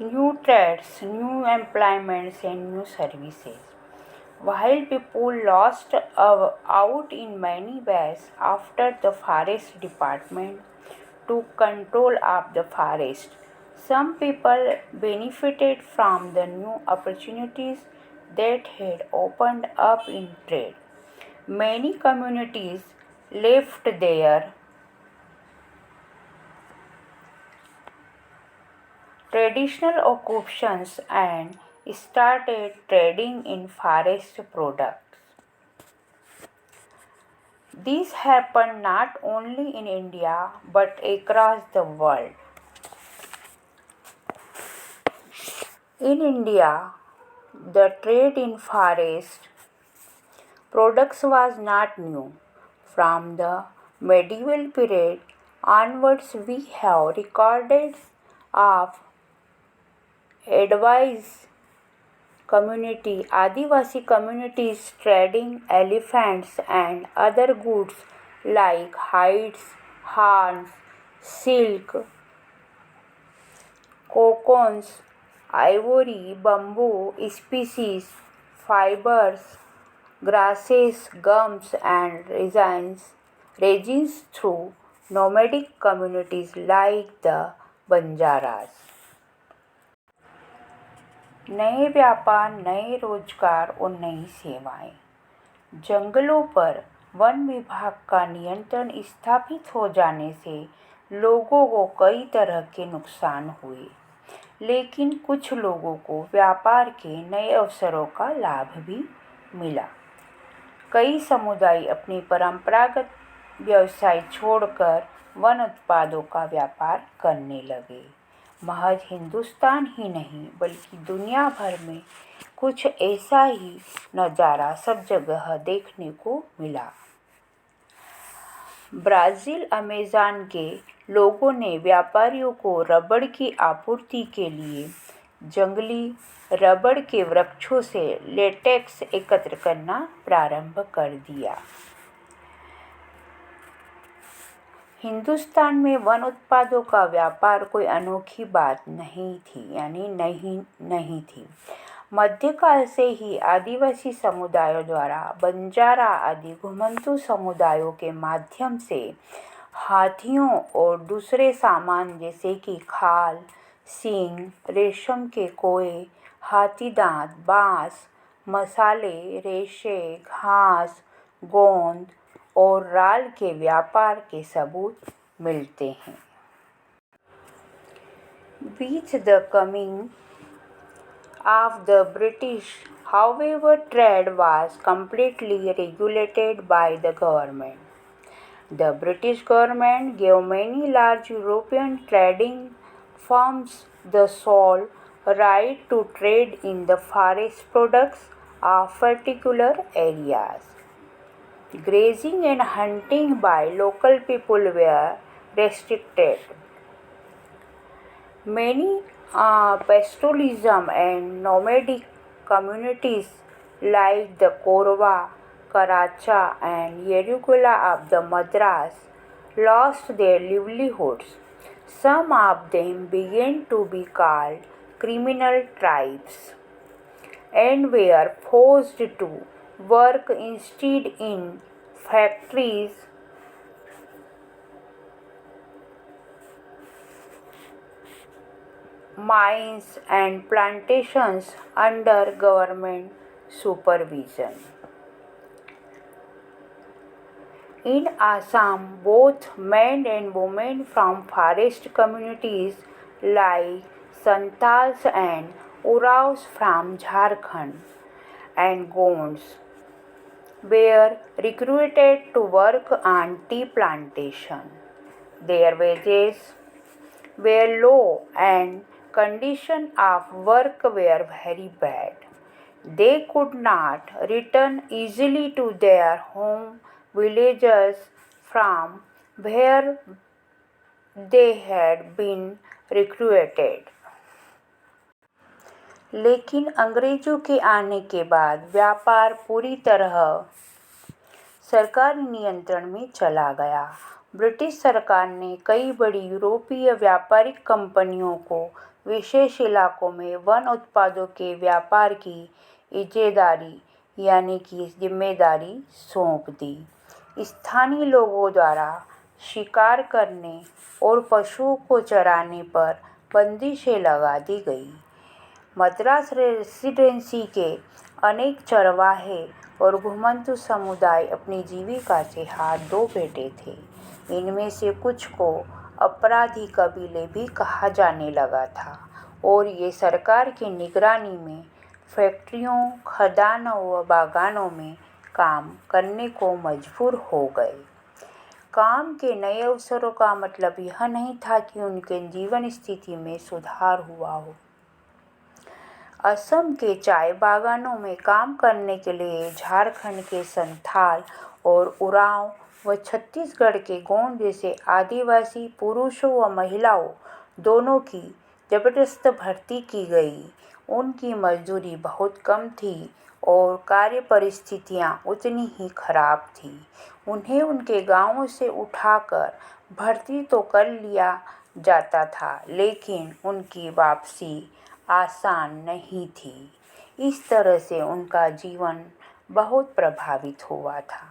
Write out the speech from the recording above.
new trades, new employments, and new services. While people lost out in many ways after the forest department took control of the forest, some people benefited from the new opportunities that had opened up in trade. Many communities left their traditional occupations and started trading in forest products. This happened not only in India but across the world. In India, the trade in forest products was not new. From the medieval period onwards, we have recorded of advice Adivasi communities trading elephants and other goods like hides, horns, silk, cocoons, ivory, bamboo, species, fibers, grasses, gums, and resins through nomadic communities like the Banjaras. नए व्यापार, नए रोजगार और नई सेवाएं। जंगलों पर one विभाग का नियंत्रण स्थापित हो जाने से लोगों को कई तरह के नुकसान हुए, लेकिन कुछ लोगों को व्यापार के नए अवसरों का लाभ भी मिला। कई समुदाय अपनी परंपरागत व्यवसाय छोड़कर वन उत्पादों का व्यापार करने लगे। महज हिंदुस्तान ही नहीं बल्कि दुनिया भर में कुछ ऐसा ही नज़ारा सब जगह देखने को मिला। ब्राज़ील अमेज़न के लोगों ने व्यापारियों को रबड़ की आपूर्ति के लिए जंगली रबड़ के वृक्षों से लेटेक्स एकत्र करना प्रारंभ कर दिया। हिंदुस्तान में वन उत्पादों का व्यापार कोई अनोखी बात नहीं थी। मध्यकाल से ही आदिवासी समुदायों द्वारा बंजारा आदि घुमंतू समुदायों के माध्यम से हाथियों और दूसरे सामान जैसे कि खाल, सींग, रेशम के कोए, हाथी दांत, बांस, मसाले, रेशे, घास, गोंद और राल के व्यापार के सबूत मिलते हैं। With the coming of the British, however, trade was completely regulated by the government. The British government gave many large European trading firms the sole right to trade in the forest products of particular areas. Grazing and hunting by local people were restricted. Many pastoralism and nomadic communities like the Korwa, Karacha, and Yerugula of the Madras lost their livelihoods. Some of them began to be called criminal tribes and were forced to work instead in factories, mines, and plantations under government supervision. In Assam, both men and women from forest communities like Santals and Uraus from Jharkhand and Gonds were recruited to work on tea plantation. Their wages were low and conditions of work were very bad. They could not return easily to their home villages from where they had been recruited. लेकिन अंग्रेजों के आने के बाद व्यापार पूरी तरह सरकारी नियंत्रण में चला गया। ब्रिटिश सरकार ने कई बड़ी यूरोपीय व्यापारिक कंपनियों को विशेष इलाकों में वन उत्पादों के व्यापार की इजारादारी यानी कि जिम्मेदारी सौंप दी। स्थानीय लोगों द्वारा शिकार करने और पशुओं को चराने पर बंदिशें लगा दी गई। मद्रास रेसिडेंसी के अनेक चरवाहे और घुमंतू समुदाय अपनी जीविका से हाथ धो बैठे थे। इनमें से कुछ को अपराधी कबीले भी कहा जाने लगा था और ये सरकार की निगरानी में फैक्ट्रियों, खदानों व बागानों में काम करने को मजबूर हो गए। काम के नए अवसरों का मतलब यह नहीं था कि उनके जीवन स्थिति में सुधार हुआ हो। असम के चाय बागानों में काम करने के लिए झारखंड के संथाल और उरांव व छत्तीसगढ़ के गोंड जैसे आदिवासी पुरुषों व महिलाओं दोनों की जबरदस्त भर्ती की गई। उनकी मजदूरी बहुत कम थी और कार्य परिस्थितियां उतनी ही खराब थी। उन्हें उनके गांवों से उठाकर भर्ती तो कर लिया जाता था, लेकिन उनकी वापसी आसान नहीं थी। इस तरह से उनका जीवन बहुत प्रभावित हुआ था।